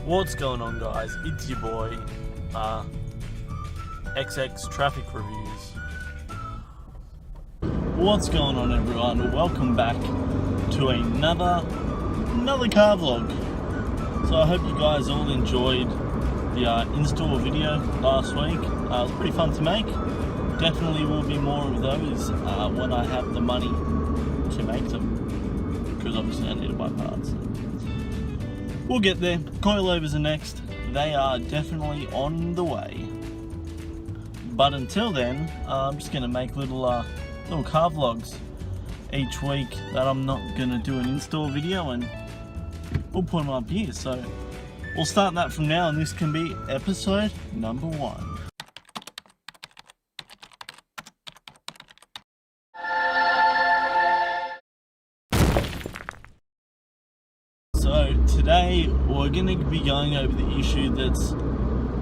What's going on, guys? It's your boy XX Traffic Reviews. What's going on, everyone? Welcome back to another car vlog. So I hope you guys all enjoyed the install video last week. It was pretty fun to make. Definitely will be more of those when I have the money to make them, because obviously I need to buy parts. We'll get there. Coilovers are next. They are definitely on the way. But until then, I'm just going to make little car vlogs each week that I'm not going to do an install video, and we'll put them up here. So we'll start that from now, and this can be episode number 1. So today we're going to be going over the issue that's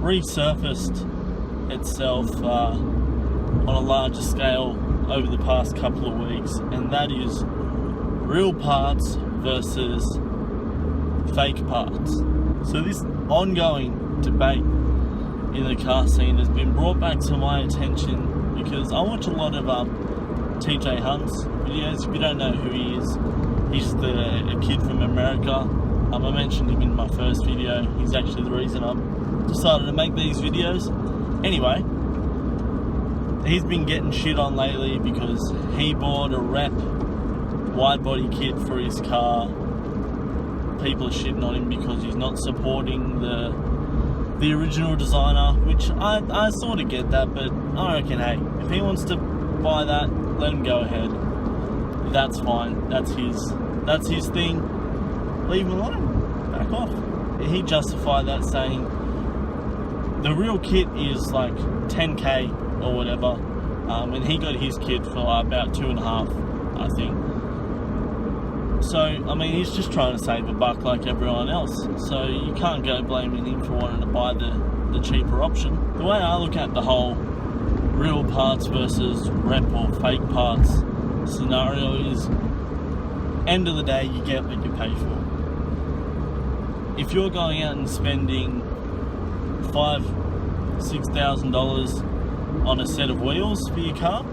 resurfaced itself on a larger scale over the past couple of weeks, and that is real parts versus fake parts. So this ongoing debate in the car scene has been brought back to my attention because I watch a lot of TJ Hunt's videos. If you don't know who he is, he's a kid from America. I mentioned him in my first video. He's actually the reason I decided to make these videos. Anyway, he's been getting shit on lately because he bought a rep wide body kit for his car. People are shitting on him because he's not supporting the original designer, which I sort of get that, but I reckon, hey, if he wants to buy that, let him go ahead. That's fine. That's his thing. Leave him alone. Back off. He justified that saying the real kit is like 10k or whatever, and he got his kit for about 2.5, I think. So I mean, he's just trying to save a buck like everyone else. So you can't go blaming him for wanting to buy the cheaper option. The way I look at the whole real parts versus rep or fake parts scenario is, end of the day, you get what you pay for. If you're going out and spending $5,000-6,000 on a set of wheels for your car,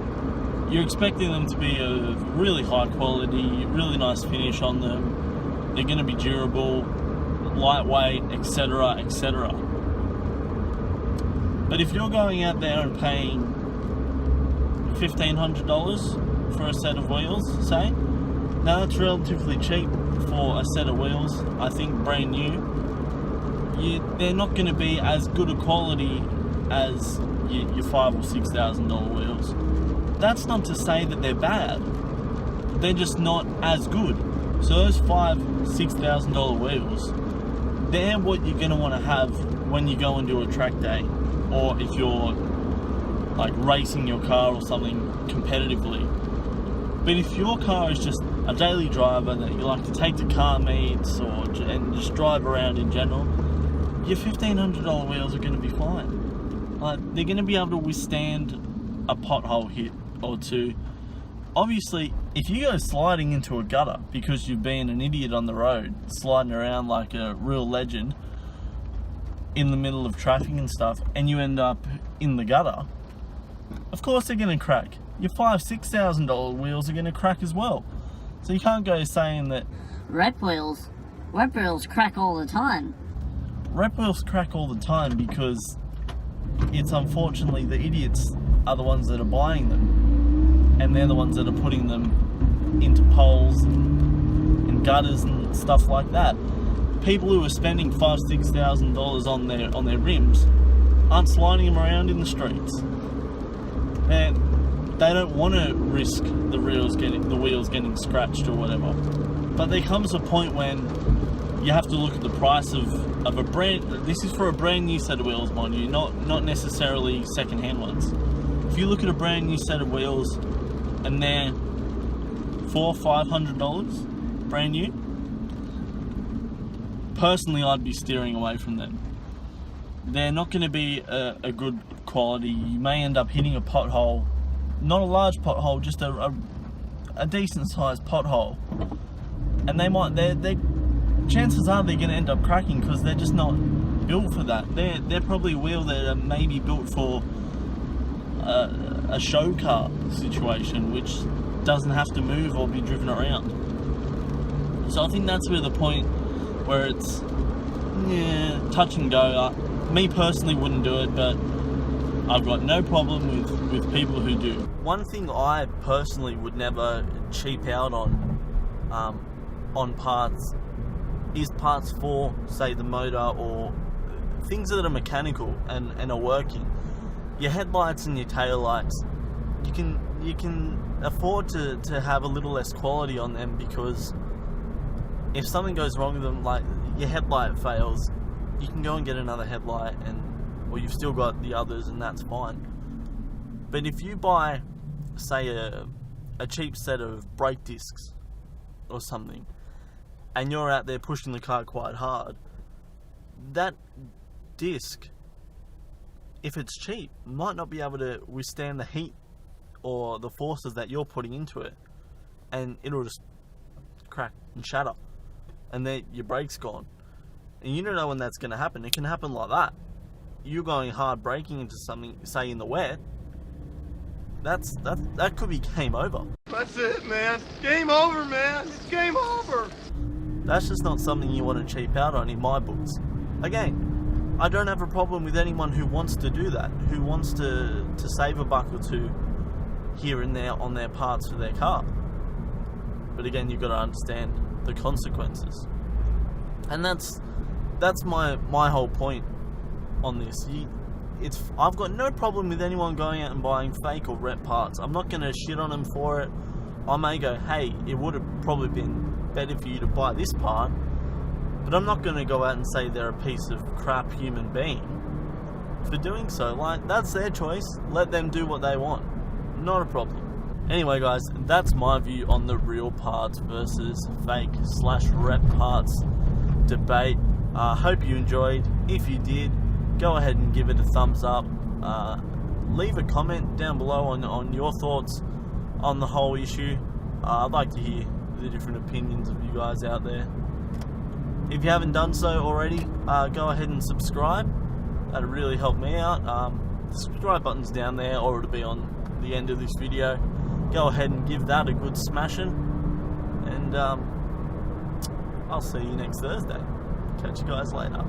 you're expecting them to be of really high quality, really nice finish on them. They're going to be durable, lightweight, etc., etc. But if you're going out there and paying $1,500 for a set of wheels, say, now that's relatively cheap for a set of wheels. I think brand new. They're not going to be as good a quality as your $5,000 or $6,000 wheels. That's not to say that they're bad. They're just not as good. So those $5,000-6,000 wheels, they're what you're going to want to have when you go and do a track day, or if you're like racing your car or something competitively. But if your car is just a daily driver that you like to take to car meets and just drive around in general, your $1,500 wheels are going to be fine. Like, they're going to be able to withstand a pothole hit or two. Obviously, if you go sliding into a gutter because you've been an idiot on the road, sliding around like a real legend in the middle of traffic and stuff, and you end up in the gutter, of course they're going to crack. Your $5,000-6,000 wheels are going to crack as well. So you can't go saying that rep wheels crack all the time. Rep wheels crack all the time because it's unfortunately the idiots are the ones that are buying them, and they're the ones that are putting them into poles and gutters and stuff like that. People who are spending $5,000-6,000 on their rims aren't sliding them around in the streets. They don't want to risk the wheels getting scratched or whatever. But there comes a point when you have to look at the price of a brand. This is for a brand new set of wheels, mind you, not necessarily second-hand ones. If you look at a brand new set of wheels and they're $400-500 brand new, personally I'd be steering away from them. They're not going to be a good quality. You may end up hitting a pothole. Not a large pothole, just a decent sized pothole, and they're chances are they're going to end up cracking because they're just not built for that. They're probably wheels that are maybe built for a show car situation, which doesn't have to move or be driven around. So I think that's where the point where it's touch and go. Me personally wouldn't do it, but I've got no problem with people who do. One thing I personally would never cheap out on parts is parts for, say, the motor or things that are mechanical and are working. Your headlights and your taillights, you can afford to have a little less quality on them, because if something goes wrong with them, like your headlight fails, you can go and get another headlight, or you've still got the others, and that's fine. But if you buy, say, a cheap set of brake discs or something, and you're out there pushing the car quite hard, that disc, if it's cheap, might not be able to withstand the heat or the forces that you're putting into it, and it'll just crack and shatter, and then your brake's gone. And you don't know when that's going to happen. It can happen like that. You're going hard braking into something, say in the wet, that could be game over. That's it, man. Game over, man. It's game over. That's just not something you want to cheap out on in my books. Again, I don't have a problem with anyone who wants to do that, who wants to save a buck or two here and there on their parts for their car. But again, you've got to understand the consequences. And that's my whole point on this. I've got no problem with anyone going out and buying fake or rep parts. I'm not going to shit on them for it. I may go, hey, it would have probably been better for you to buy this part, but I'm not going to go out and say they're a piece of crap human being for doing so. Like, that's their choice. Let them do what they want. Not a problem. Anyway, guys, that's my view on the real parts versus fake/rep parts debate. Hope you enjoyed. If you did, go ahead and give it a thumbs up. Leave a comment down below on your thoughts on the whole issue. I'd like to hear the different opinions of you guys out there. If you haven't done so already, go ahead and subscribe. That'd really help me out. The subscribe button's down there, or it'll be on the end of this video. Go ahead and give that a good smashing, and I'll see you next Thursday. Catch you guys later.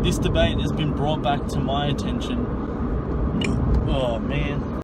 This debate has been brought back to my attention. Oh man.